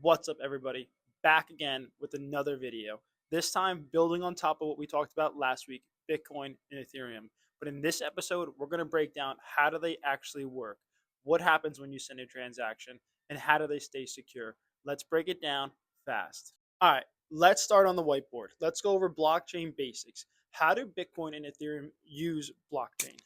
What's up, everybody? Back again with another video. This time, building on top of what we talked about last week, Bitcoin and Ethereum. But in this episode, we're going to break down how do they actually work, what happens when you send a transaction, and how do they stay secure. Let's break it down fast. All right, let's start on the whiteboard. Let's go over blockchain basics. How do Bitcoin and Ethereum use blockchain?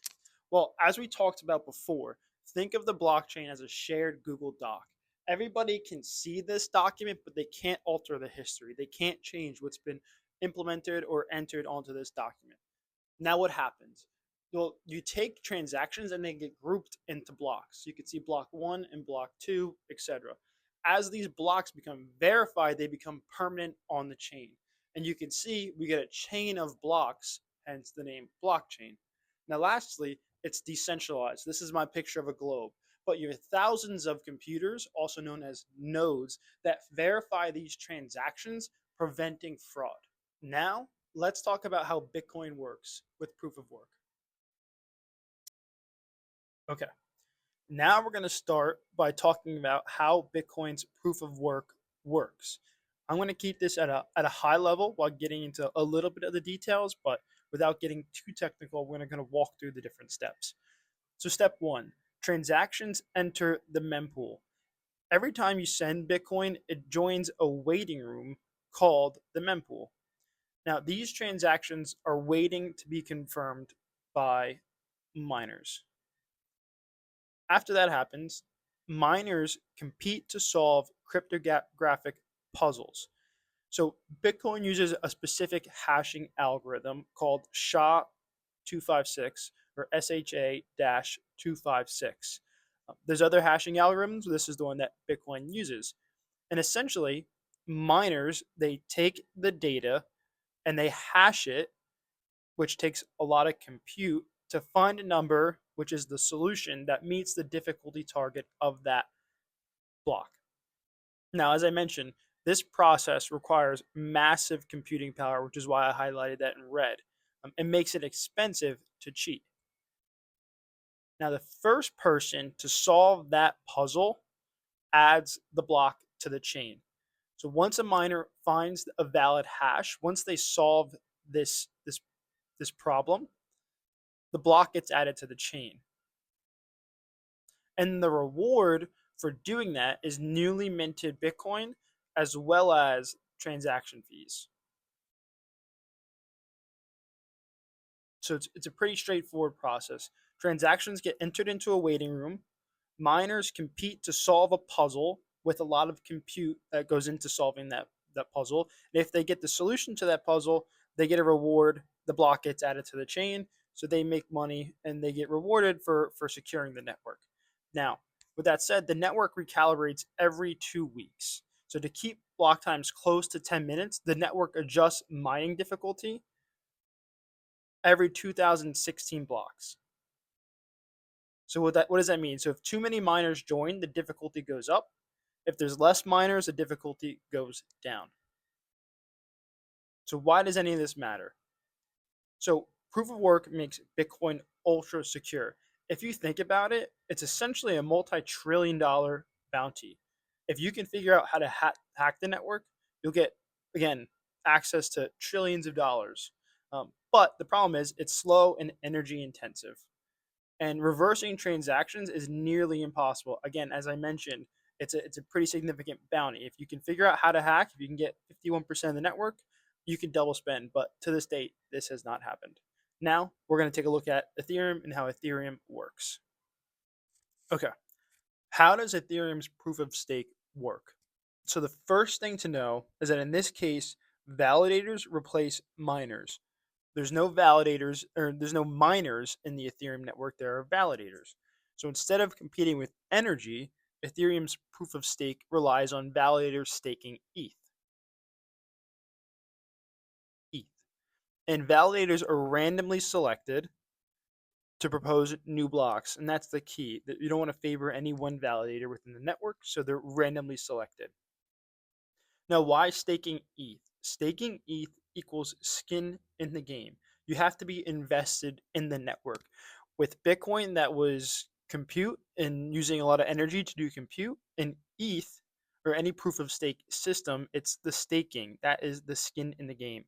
Well, as we talked about before, think of the blockchain as a shared Google Doc. Everybody can see this document, but they can't alter the history. They can't change what's been implemented or entered onto this document. Now, what happens? Well, you take transactions and they get grouped into blocks. You can see block one and block two, etc. As these blocks become verified, they become permanent on the chain. And you can see we get a chain of blocks, hence the name blockchain. Now, lastly, it's decentralized. This is my picture of a globe. But you have thousands of computers, also known as nodes, that verify these transactions, preventing fraud. Now, let's talk about how Bitcoin works with proof of work. Okay, now we're going to start by talking about how Bitcoin's proof of work works. I'm going to keep this at a high level while getting into a little bit of the details, but without getting too technical, we're going to walk through the different steps. So step one, transactions enter the mempool. Every time you send Bitcoin, it joins a waiting room called the mempool. Now, these transactions are waiting to be confirmed by miners. After that happens, miners compete to solve cryptographic puzzles. So Bitcoin uses a specific hashing algorithm called SHA-256 or SHA-256. There's other hashing algorithms. This is the one that Bitcoin uses. And essentially, miners, they take the data and they hash it, which takes a lot of compute to find a number, which is the solution that meets the difficulty target of that block. Now, as I mentioned, this process requires massive computing power, which is why I highlighted that in red. It makes it expensive to cheat. Now, the first person to solve that puzzle adds the block to the chain. So once a miner finds a valid hash, once they solve this problem, the block gets added to the chain. And the reward for doing that is newly minted Bitcoin as well as transaction fees. So it's a pretty straightforward process. Transactions get entered into a waiting room. Miners compete to solve a puzzle with a lot of compute that goes into solving that puzzle. And if they get the solution to that puzzle, they get a reward. The block gets added to the chain. So they make money and they get rewarded for securing the network. Now, with that said, the network recalibrates every 2 weeks. So to keep block times close to 10 minutes, the network adjusts mining difficulty every 2016 blocks. So what does that mean? So if too many miners join, the difficulty goes up. If there's less miners, the difficulty goes down. So why does any of this matter? So proof of work makes Bitcoin ultra secure. If you think about it, it's essentially a multi-trillion-dollar bounty. If you can figure out how to hack the network, you'll get, again, access to trillions of dollars. But the problem is it's slow and energy intensive. And reversing transactions is nearly impossible. Again, as I mentioned, it's a pretty significant bounty. If you can figure out how to hack, if you can get 51% of the network, you can double spend. But to this date, this has not happened. Now, we're going to take a look at Ethereum and how Ethereum works. Okay, how does Ethereum's proof of stake work? So the first thing to know is that in this case, validators replace miners. There's no validators or there's no miners in the Ethereum network. There are validators. So instead of competing with energy, Ethereum's proof of stake relies on validators staking ETH. And validators are randomly selected to propose new blocks. And that's the key. That you don't want to favor any one validator within the network, so they're randomly selected. Now, why staking ETH? Staking ETH equals skin in the game. You have to be invested in the network. With Bitcoin, that was compute and using a lot of energy to do compute. And ETH, or any proof of stake system, it's the staking that is the skin in the game.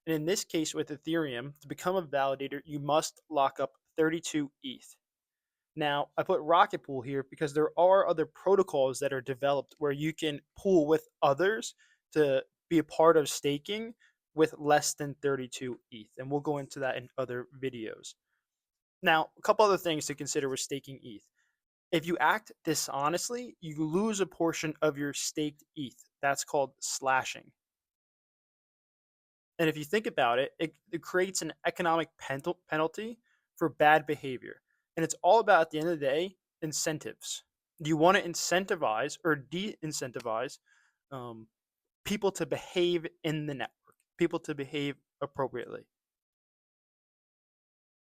And in this case, with Ethereum, to become a validator, you must lock up 32 ETH. Now, I put Rocket Pool here because there are other protocols that are developed where you can pool with others to be a part of staking with less than 32 ETH. And we'll go into that in other videos. Now, a couple other things to consider with staking ETH. If you act dishonestly, you lose a portion of your staked ETH. That's called slashing. And if you think about it, it creates an economic penalty for bad behavior. And it's all about, at the end of the day, incentives. Do you want to incentivize or de incentivize um, people to behave in the network, people to behave appropriately?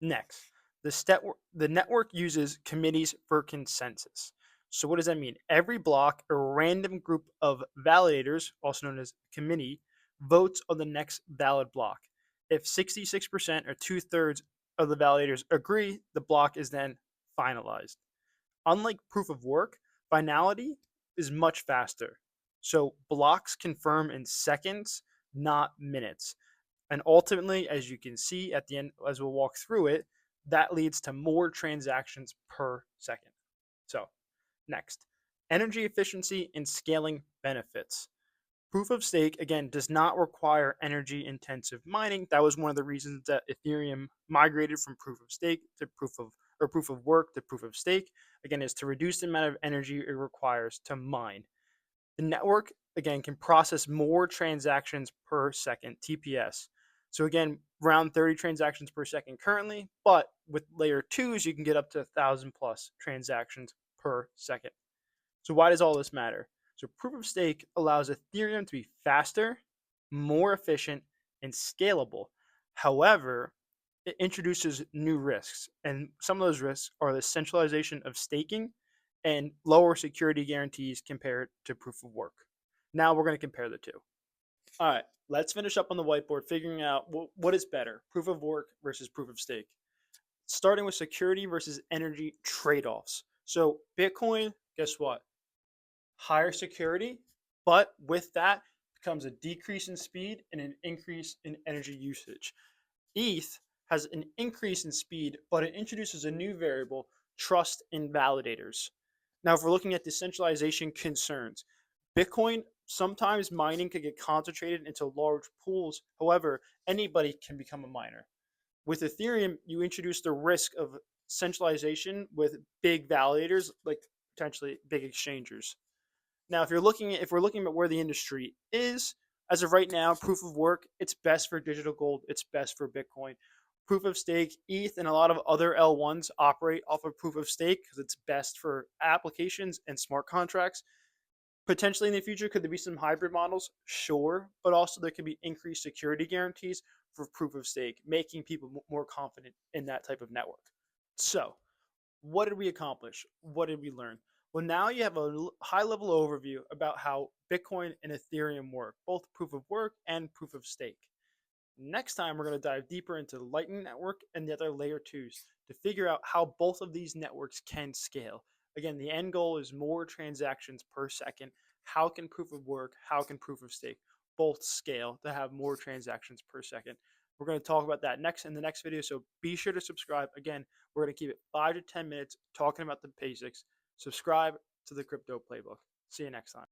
Next, the network uses committees for consensus. So, what does that mean? Every block, a random group of validators, also known as committee, votes on the next valid block. If 66% or two-thirds of the validators agree, the block is then finalized. Unlike proof of work, finality is much faster. So, blocks confirm in seconds, not minutes. And ultimately, as you can see at the end, as we'll walk through it, that leads to more transactions per second. So, next, energy efficiency and scaling benefits. Proof of stake, again, does not require energy intensive mining. That was one of the reasons that Ethereum migrated from proof of stake to proof of work to proof of stake. Again, is to reduce the amount of energy it requires to mine. The network, again, can process more transactions per second, TPS. So again, around 30 transactions per second currently, but with layer twos, you can get up to 1,000 plus transactions per second. So why does all this matter? So proof of stake allows Ethereum to be faster, more efficient, and scalable. However, it introduces new risks, and some of those risks are the centralization of staking and lower security guarantees compared to proof of work. Now we're going to compare the two. All right, let's finish up on the whiteboard figuring out what is better, proof of work versus proof of stake. Starting with security versus energy trade-offs. So Bitcoin, guess what? Higher security, but with that comes a decrease in speed and an increase in energy usage. ETH has an increase in speed, but it introduces a new variable, trust in validators. Now, if we're looking at decentralization concerns, Bitcoin, sometimes mining could get concentrated into large pools. However, anybody can become a miner. With Ethereum, you introduce the risk of centralization with big validators, like potentially big exchangers. Now, if we're looking at where the industry is as of right now, proof of work, it's best for digital gold, it's best for Bitcoin. Proof of stake, ETH, and a lot of other L1s operate off of proof of stake because it's best for applications and smart contracts. Potentially in the future, could there be some hybrid models? Sure, but also there could be increased security guarantees for proof of stake, making people more confident in that type of network. So, what did we accomplish? What did we learn? Well, now you have a high level overview about how Bitcoin and Ethereum work, both proof of work and proof of stake. Next time, we're going to dive deeper into the Lightning Network and the other layer twos to figure out how both of these networks can scale. Again, the end goal is more transactions per second. How can proof of work, how can proof of stake both scale to have more transactions per second? We're going to talk about that next in the next video. So be sure to subscribe. Again, we're going to keep it 5 to 10 minutes talking about the basics. Subscribe to the Crypto Playbook. See you next time.